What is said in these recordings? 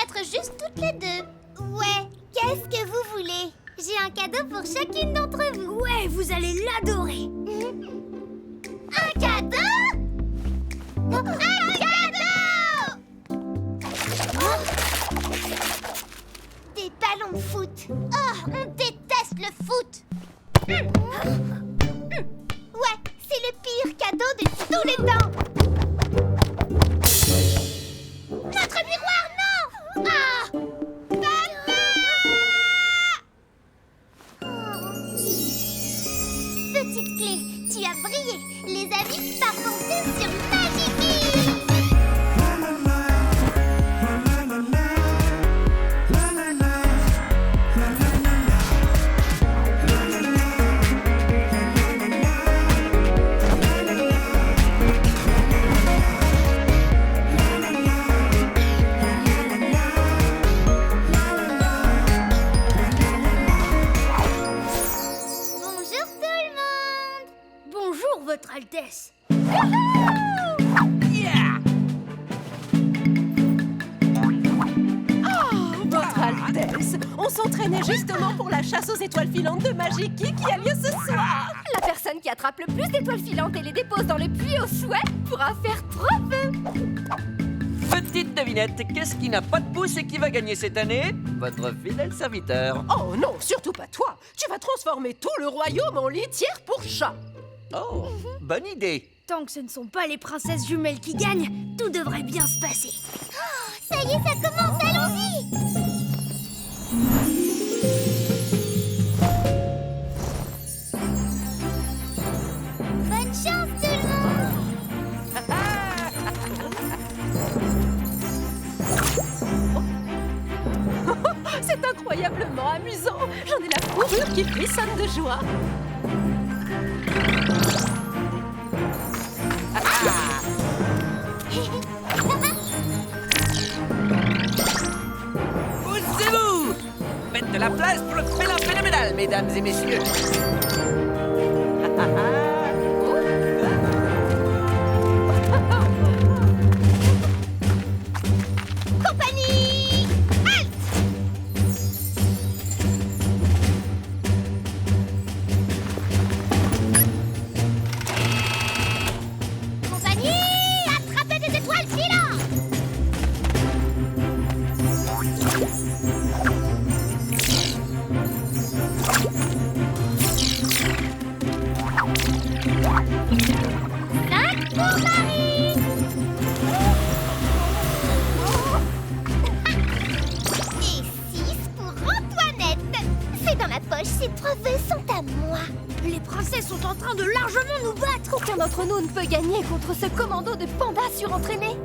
être juste toutes les deux. Ouais, qu'est-ce que vous voulez? J'ai un cadeau pour chacune d'entre vous. Ouais, vous allez l'adorer. Un cadeau? Un cadeau! Des ballons de foot. Oh, on déteste le foot. Ouais, c'est le pire cadeau de tous les temps. Notre miroir, non! Ah! Papa! Petite clé, tu as brillé. Les amis partent monter sur Magiki. Bonjour tout le monde. Bonjour, Votre Altesse. Votre Altesse, on s'entraînait justement pour la chasse aux étoiles filantes de Magiki qui a lieu ce soir. La personne qui attrape le plus d'étoiles filantes et les dépose dans le puits au souhait pourra faire trophée. Petite devinette, qu'est-ce qui n'a pas de pouce et qui va gagner cette année? Votre fidèle serviteur. Oh non, surtout pas toi. Tu vas transformer tout le royaume en litière pour chat. Oh, bonne idée. Tant que ce ne sont pas les princesses jumelles qui gagnent, tout devrait bien se passer. Ça y est, ça commence, allons-y. Bonne chance tout le monde. C'est incroyablement amusant. J'en ai la fourrure qui frissonne de joie. Poussez-vous! Faites de la place pour le félin phénoménal, mesdames et messieurs. Compagnie, halte. Compagnie, attrapez des étoiles filantes. Cinq pour Marie. Et 6 pour Antoinette. C'est dans ma poche, ces trophées sont à moi. Les princesses sont en train de largement nous battre. Aucun d'entre nous ne peut gagner contre ce commando de pandas surentraînés.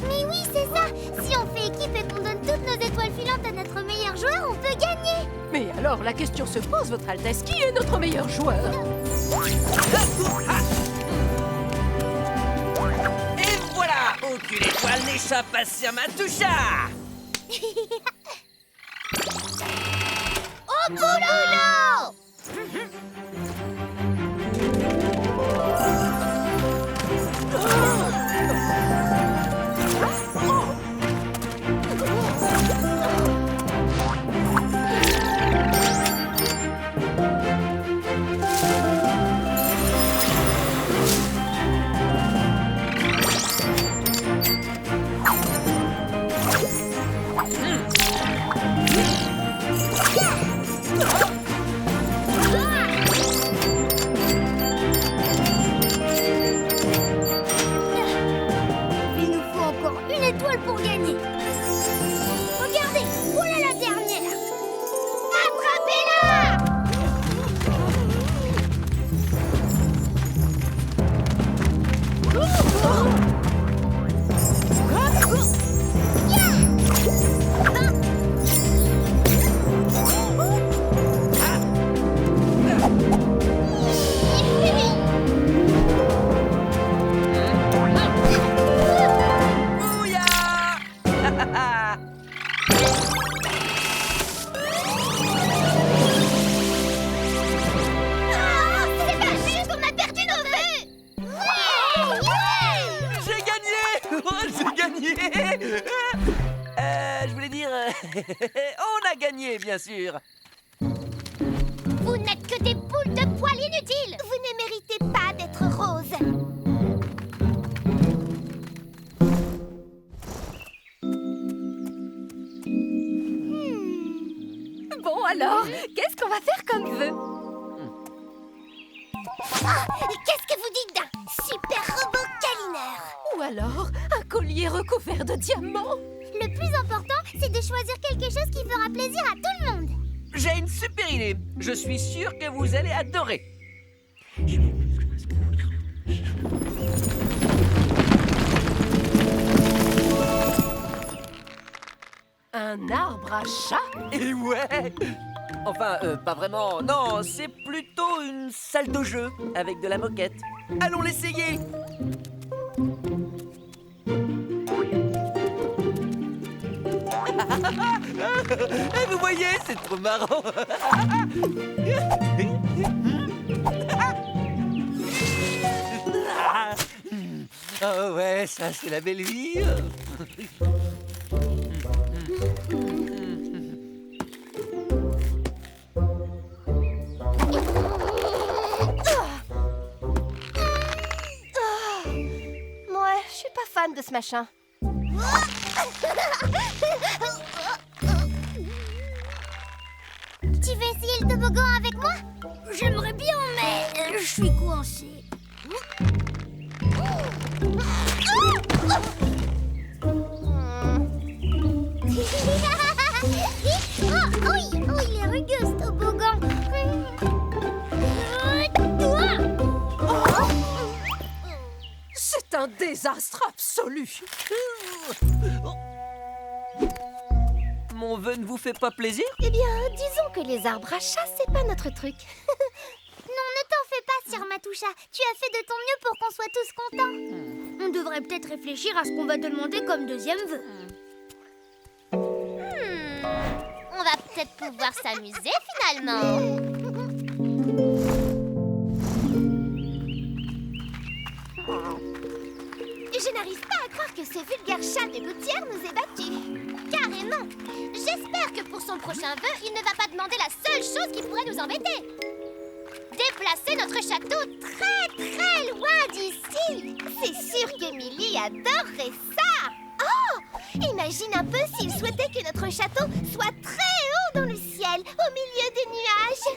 Mais oui, c'est ça. Si on fait équipe et qu'on donne toutes nos étoiles filantes à notre meilleur joueur, on peut gagner. Mais alors, la question se pose, Votre Altesse, qui est notre meilleur joueur? Et voilà, aucune étoile n'échappe à Sirmatoucha. Au boulot! je voulais dire... on a gagné, bien sûr. Vous n'êtes que des boules de poils inutiles. Vous ne méritez pas d'être rose. Bon alors, qu'est-ce qu'on va faire comme vœu? Ah, qu'est-ce que vous dites d'un super robot câlineur? Ou alors, un collier recouvert de diamants. Le plus important, c'est de choisir quelque chose qui fera plaisir à tout le monde. J'ai une super idée. Je suis sûr que vous allez adorer. Un arbre à chat? Et ouais. Enfin, pas vraiment. Non, c'est plutôt une salle de jeu avec de la moquette. Allons l'essayer. Vous voyez, c'est trop marrant. Oh ouais, ça c'est la belle vie. Moi, je suis pas fan de ce machin. Tu veux essayer le toboggan avec moi? J'aimerais bien, mais je suis coincée. Oh, il est rugueux ce toboggan. C'est un désastre absolu. Mon vœu ne vous fait pas plaisir? Eh bien, disons que les arbres à chat, c'est pas notre truc. Non, ne t'en fais pas, Sir Matoucha. Tu as fait de ton mieux pour qu'on soit tous contents. On devrait peut-être réfléchir à ce qu'on va demander comme deuxième vœu. On va peut-être pouvoir s'amuser finalement. Je n'arrive pas à croire que ce vulgaire chat de gouttière nous ait battus. Carrément. J'espère que pour son prochain vœu, il ne va pas demander la seule chose qui pourrait nous embêter. Déplacer notre château très loin d'ici. C'est sûr qu'Emily adorerait ça. Oh, imagine un peu s'il souhaitait que notre château soit très haut dans le ciel, au milieu des nuages.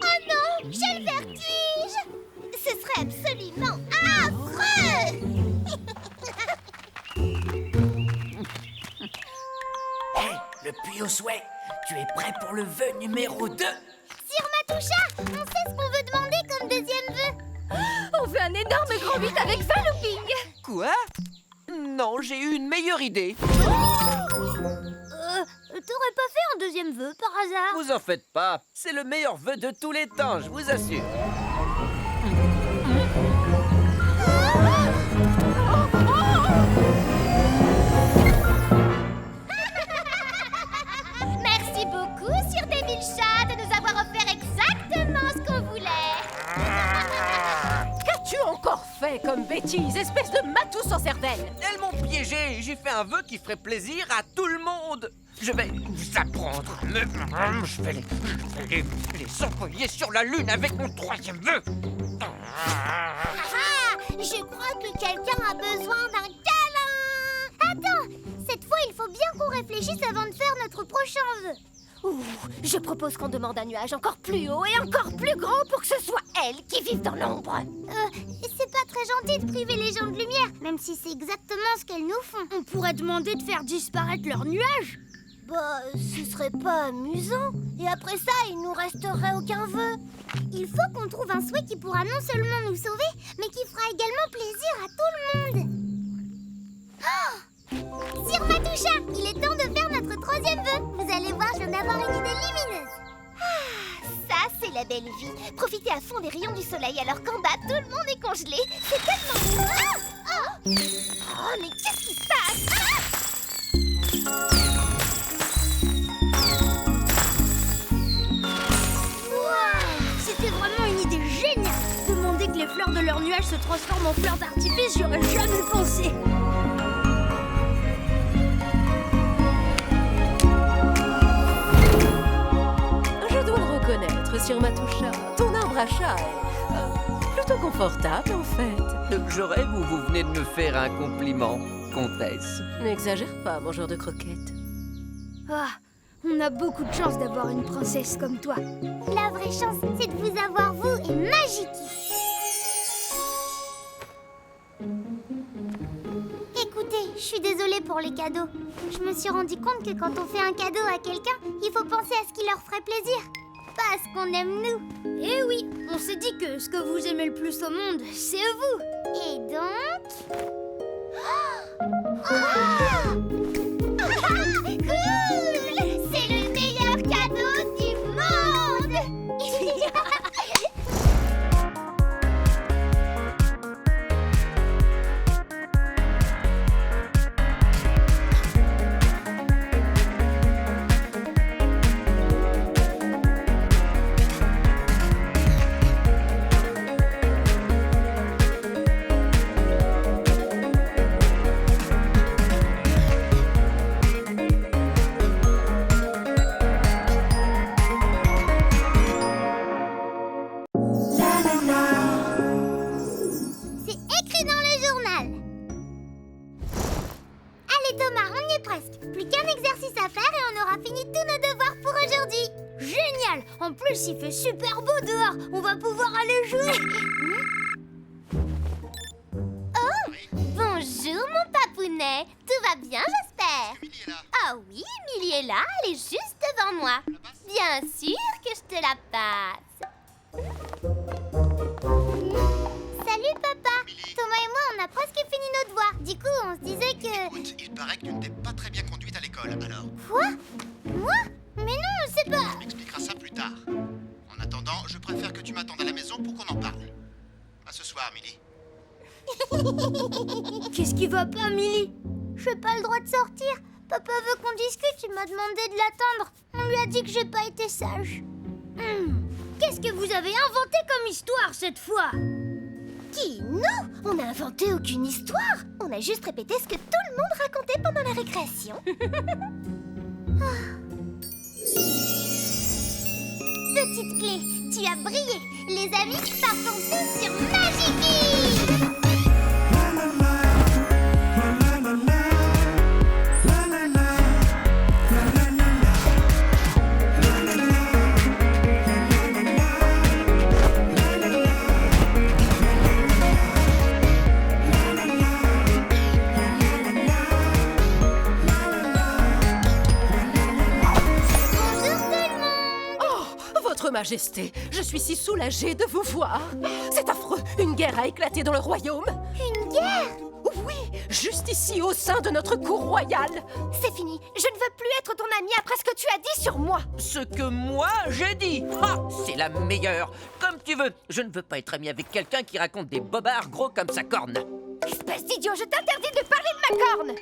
Oh non, j'ai le vertige. Ce serait absolument affreux. Hey, le puits au souhait. Tu es prêt pour le vœu numéro 2? Sir Matoucha, on sait ce qu'on veut demander comme deuxième vœu. On veut un énorme grand 8 avec 20 loopings. Quoi? Non, j'ai eu une meilleure idée. T'aurais pas fait un deuxième vœu par hasard? Vous en faites pas. C'est le meilleur vœu de tous les temps, je vous assure. Merci beaucoup, Sir Devil Chat, de nous avoir offert exactement ce qu'on voulait. Qu'as-tu encore fait comme bêtise, espèce de matou sans cervelle? Elles m'ont piégé. J'ai fait un vœu qui ferait plaisir à tout le monde. Je vais vous apprendre. Je vais les envoyer sur la Lune avec mon troisième vœu. Je crois que quelqu'un a besoin d'un câlin. Attends, cette fois, il faut bien qu'on réfléchisse avant de faire notre prochain vœu. Ouh, je propose qu'on demande un nuage encore plus haut et encore plus grand pour que ce soit elle qui vive dans l'ombre. C'est pas très gentil de priver les gens de lumière, même si c'est exactement ce qu'elles nous font. On pourrait demander de faire disparaître leurs nuages. Bah, ce serait pas amusant. Et après ça, il nous resterait aucun vœu. Il faut qu'on trouve un souhait qui pourra non seulement nous sauver, mais qui fera également plaisir à tout le monde. Oh, Sir Matoucha, il est temps de faire notre troisième vœu. Vous allez voir, je viens d'avoir une idée lumineuse. Ça, c'est la belle vie. Profiter à fond des rayons du soleil alors qu'en bas, tout le monde est congelé. C'est tellement... Oh, mais qu'est-ce qui se passe? C'était vraiment une idée géniale. Demander que les fleurs de leurs nuages se transforment en fleurs d'artifice, j'aurais jamais pensé. achat est plutôt confortable, en fait. Je rêve ou vous venez de me faire un compliment, comtesse? N'exagère pas, mangeur de croquettes. Ah, on a beaucoup de chance d'avoir une princesse comme toi. La vraie chance, c'est de vous avoir, vous et Magiki. Écoutez, je suis désolée pour les cadeaux. Je me suis rendu compte que quand on fait un cadeau à quelqu'un, il faut penser à ce qui leur ferait plaisir. Pas à ce qu'on aime nous. Eh oui, on s'est dit que ce que vous aimez le plus au monde, c'est vous. Et donc... Cool! C'est le meilleur cadeau du monde! C'est écrit dans le journal. Allez Thomas, on y est presque. Plus qu'un exercice à faire et on aura fini tous nos devoirs pour aujourd'hui. Génial! En plus, il fait super beau dehors. On va pouvoir aller jouer. Bonjour mon papounet, tout va bien j'espère? Ah oui, Émilie est là, elle est juste devant moi. Bien sûr que je te la passe. Salut papa. Thomas et moi, on a presque fini nos devoirs. Du coup, on se disait que... Écoute, il paraît que tu n'étais pas très bien conduite à l'école, alors Quoi? Moi? Mais non, c'est pas... tu m'expliqueras ça plus tard. En attendant, je préfère que tu m'attendes à la maison pour qu'on en parle. À ce soir, Millie. Qu'est-ce qui va pas, Millie? J'ai pas le droit de sortir. Papa veut qu'on discute, il m'a demandé de l'attendre. On lui a dit que j'ai pas été sage. Qu'est-ce que vous avez inventé comme histoire cette fois? Qui? Nous? On n'a inventé aucune histoire. On a juste répété ce que tout le monde racontait pendant la récréation. Petite clé, tu as brillé. Les amis, partons tous sur Magiki. Votre Majesté, je suis si soulagée de vous voir. C'est affreux, une guerre a éclaté dans le royaume. Une guerre? Oui, juste ici, au sein de notre cour royale. C'est fini, je ne veux plus être ton ami après ce que tu as dit sur moi. Ce que moi j'ai dit. Ah, c'est la meilleure. Comme tu veux. Je ne veux pas être ami avec quelqu'un qui raconte des bobards gros comme sa corne. Espèce d'idiot, je t'interdis de parler de ma corne.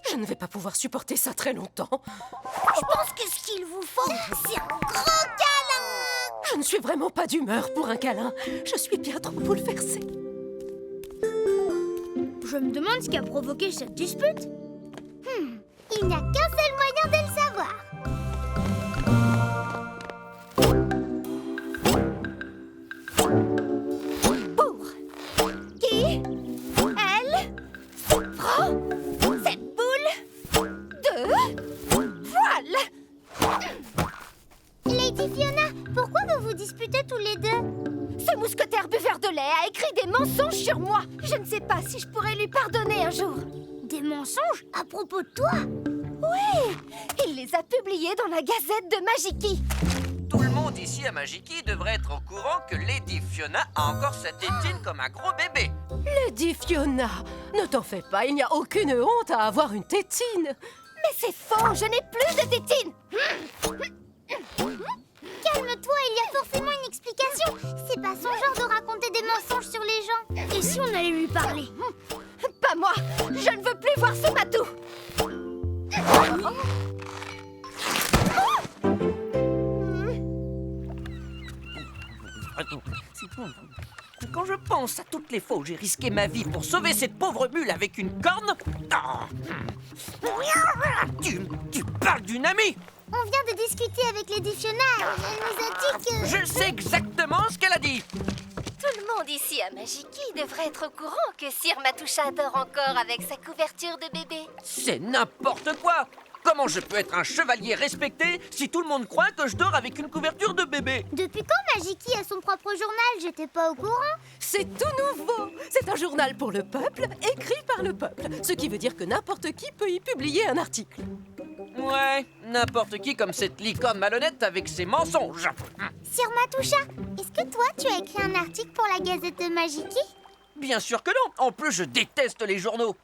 Je ne vais pas pouvoir supporter ça très longtemps. Je pense que ce qu'il vous faut, c'est un gros câlin. Je ne suis vraiment pas d'humeur pour un câlin. Je suis bien trop bouleversée. Je me demande ce qui a provoqué cette dispute. Il n'y a qu'un seul moyen de le savoir. Pour qui elle prend cette boule de voile. Lady Fiona, pourquoi vous vous disputez tous les deux? Ce mousquetaire buveur de lait a écrit des mensonges sur moi. Je ne sais pas si je pourrais lui pardonner un jour. Des mensonges à propos de toi? Oui, il les a publiés dans la gazette de Magiki. Tout le monde ici à Magiki devrait être au courant que Lady Fiona a encore sa tétine comme un gros bébé. Lady Fiona, ne t'en fais pas, il n'y a aucune honte à avoir une tétine. Mais c'est faux, je n'ai plus de tétine. Calme-toi, il y a forcément une explication. C'est pas son genre de raconter des mensonges sur les gens. Et si on allait lui parler? Pas moi, je ne veux plus voir ce matou. Quand je pense à toutes les fois où j'ai risqué ma vie pour sauver cette pauvre mule avec une corne... Tu parles d'une amie. On vient de discuter avec Lady Fiona. Elle nous a dit que... Je sais exactement ce qu'elle a dit. Tout le monde ici à Magiki devrait être au courant que Sir Matoucha dort encore avec sa couverture de bébé. C'est n'importe quoi. Comment je peux être un chevalier respecté si tout le monde croit que je dors avec une couverture de bébé? Depuis quand Magiki a son propre journal? J'étais pas au courant. C'est tout nouveau. C'est un journal pour le peuple, écrit par le peuple. Ce qui veut dire que n'importe qui peut y publier un article. Ouais, n'importe qui comme cette licorne malhonnête avec ses mensonges. Sir Matoucha, est-ce que toi, tu as écrit un article pour la Gazette de Magiki? Bien sûr que non. En plus, je déteste les journaux.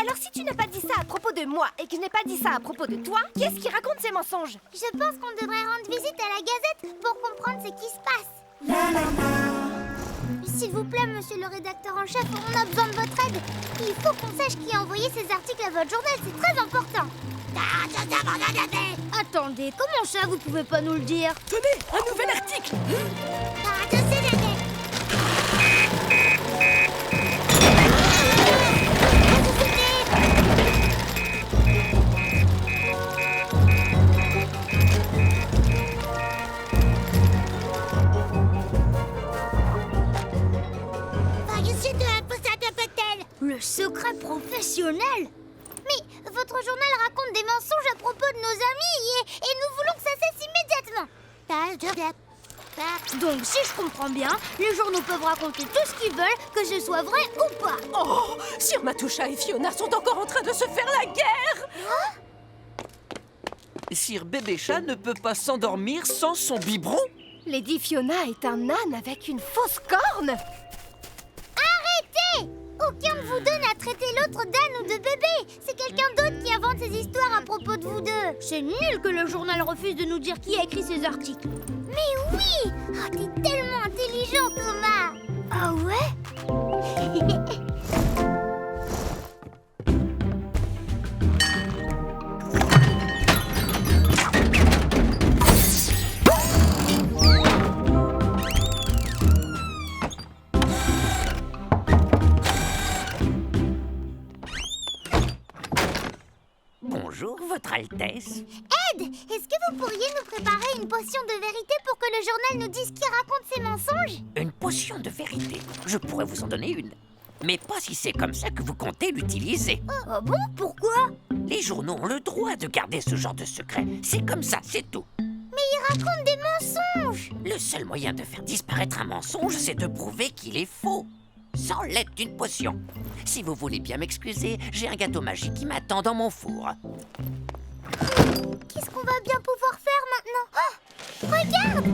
Alors si tu n'as pas dit ça à propos de moi et que je n'ai pas dit ça à propos de toi, qui est-ce qui raconte ces mensonges? Je pense qu'on devrait rendre visite à la Gazette pour comprendre ce qui se passe. S'il vous plaît, monsieur le rédacteur en chef, on a besoin de votre aide. Il faut qu'on sache qui a envoyé ces articles à votre journal, c'est très important. Attendez, comment ça vous pouvez pas nous le dire? Tenez, un nouvel article. Le secret professionnel? Mais votre journal raconte des mensonges à propos de nos amis et nous voulons que ça cesse immédiatement. Donc si je comprends bien, les journaux peuvent raconter tout ce qu'ils veulent, que ce soit vrai ou pas. Oh, Sir Matoucha et Fiona sont encore en train de se faire la guerre. Sir Bébé Chat ne peut pas s'endormir sans son biberon. Lady Fiona est un âne avec une fausse corne. Arrêtez! Aucun de vous deux n'a traité l'autre d'âne ou de bébé. C'est quelqu'un d'autre qui invente ces histoires à propos de vous deux. C'est nul que le journal refuse de nous dire qui a écrit ces articles. Mais oui! Oh, t'es tellement intelligent, Thomas! Ah ouais? Bonjour, Votre Altesse. Ed, est-ce que vous pourriez nous préparer une potion de vérité pour que le journal nous dise qui raconte ces mensonges? Une potion de vérité. Je pourrais vous en donner une. Mais pas si c'est comme ça que vous comptez l'utiliser. Ah bon? Pourquoi? Les journaux ont le droit de garder ce genre de secret. C'est comme ça, c'est tout. Mais ils racontent des mensonges! Le seul moyen de faire disparaître un mensonge, c'est de prouver qu'il est faux. Sans l'aide d'une potion. Si vous voulez bien m'excuser, j'ai un gâteau magique qui m'attend dans mon four. Qu'est-ce qu'on va bien pouvoir faire maintenant? Oh, regarde!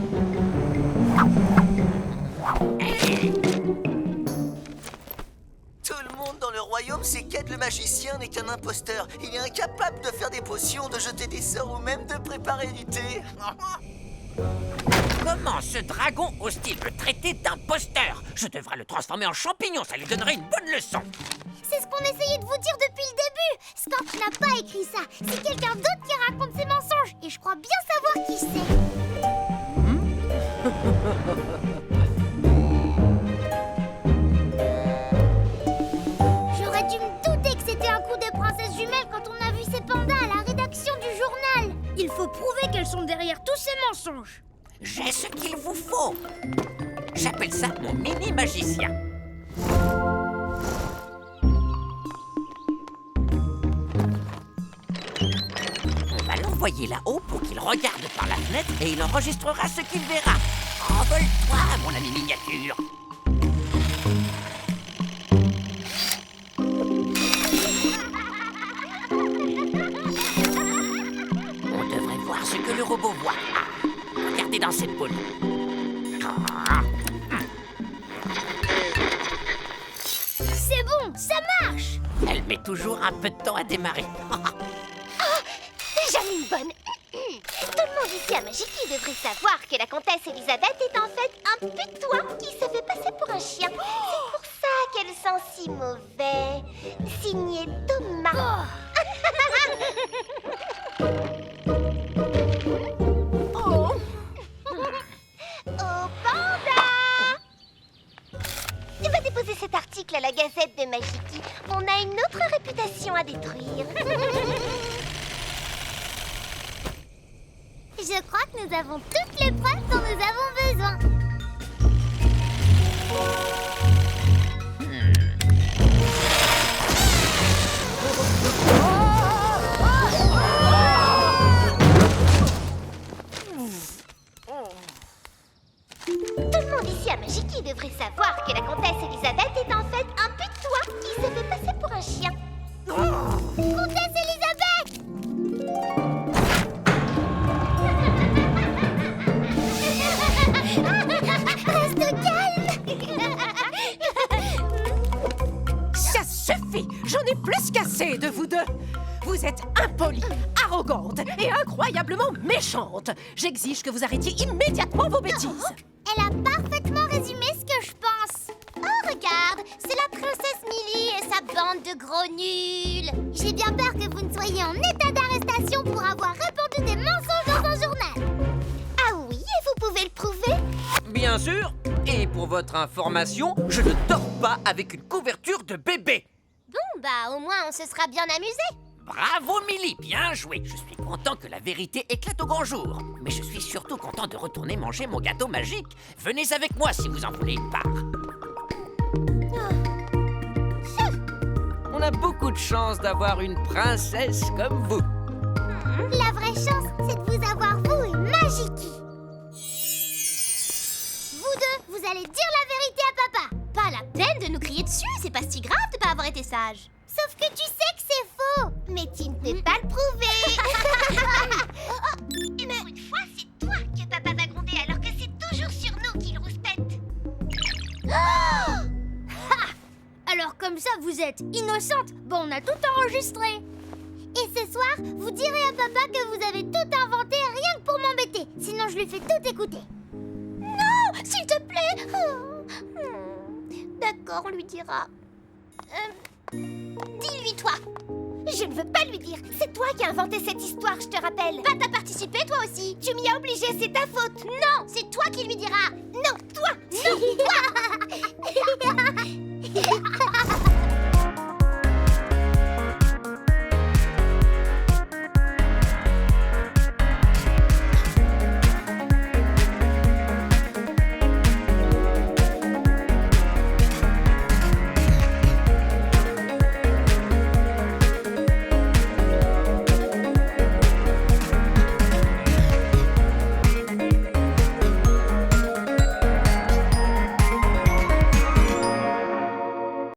Tout le monde dans le royaume sait qu'Ed le magicien n'est qu'un imposteur. Il est incapable de faire des potions, de jeter des sorts ou même de préparer du thé. Comment ce dragon ose-t-il me traiter d'imposteur? Je devrais le transformer en champignon, ça lui donnerait une bonne leçon. C'est ce qu'on essayait de vous dire depuis le début. Scorch n'a pas écrit ça. C'est quelqu'un d'autre qui raconte ses mensonges. Et je crois bien savoir qui c'est. J'aurais dû me douter que c'était un coup de princesse jumelle quand on a vu ces pandas à la rédaction du journal. Il faut prouver qu'elles sont derrière tous ces mensonges. J'ai ce qu'il vous faut. J'appelle ça mon mini-magicien. On va l'envoyer là-haut pour qu'il regarde par la fenêtre et il enregistrera ce qu'il verra. Envole-toi, mon ami miniature. On devrait voir ce que le robot voit. Ah, regardez dans cette boule. C'est bon, ça marche. Elle met toujours un peu de temps à démarrer. J'en ai une bonne. Tout le monde ici à Magiki devrait savoir que la comtesse Elisabeth est en fait un putois qui se fait passer pour un chien. C'est pour ça qu'elle sent si mauvais. Signé Thomas. Oh. Oh, panda! Tu vas déposer cet article à la Gazette de Magiki. On a une autre réputation à détruire. Je crois que nous avons toutes les preuves dont nous avons besoin. Tout le monde ici à Magiki devrait savoir que la comtesse Elisabeth est en fait un putois qui se fait passer pour un chien. Comtesse Elisabeth! Reste calme! Ça suffit! J'en ai plus qu'assez de vous deux! Vous êtes impolie, arrogante et incroyablement méchante! J'exige que vous arrêtiez immédiatement vos bêtises! Elle a parfaitement résumé ce que je pense. Oh, regarde, c'est la princesse Millie et sa bande de gros nuls. J'ai bien peur que vous ne soyez en état d'arrestation pour avoir répandu des mensonges dans un journal. Ah oui, et vous pouvez le prouver? Bien sûr. Et pour votre information, je ne dors pas avec une couverture de bébé. Bon, bah au moins on se sera bien amusé. Bravo, Millie, bien joué. Je suis content que la vérité éclate au grand jour. Mais je suis surtout content de retourner manger mon gâteau magique. Venez avec moi si vous en voulez une part. On a beaucoup de chance d'avoir une princesse comme vous. La vraie chance, c'est de vous avoir, vous et Magiki. Vous deux, vous allez dire la vérité à papa. Pas la peine de nous crier dessus, c'est pas si grave de pas avoir été sage. Sauf que tu sais que c'est faux. Mais tu ne peux pas le prouver. Et pour une fois, c'est toi que papa va gronder alors que c'est toujours sur nous qu'il rouspète. Alors comme ça, vous êtes innocente. Bon, on a tout enregistré. Et ce soir, vous direz à papa que vous avez tout inventé rien que pour m'embêter. Sinon, je lui fais tout écouter. Non, s'il te plaît. D'accord, on lui dira. Dis-lui, toi. Je ne veux pas lui dire. C'est toi qui as inventé cette histoire, je te rappelle. Pas t'as participé, toi aussi. Tu m'y as obligé, c'est ta faute. Non, c'est toi qui lui diras. Non, toi. Non, toi.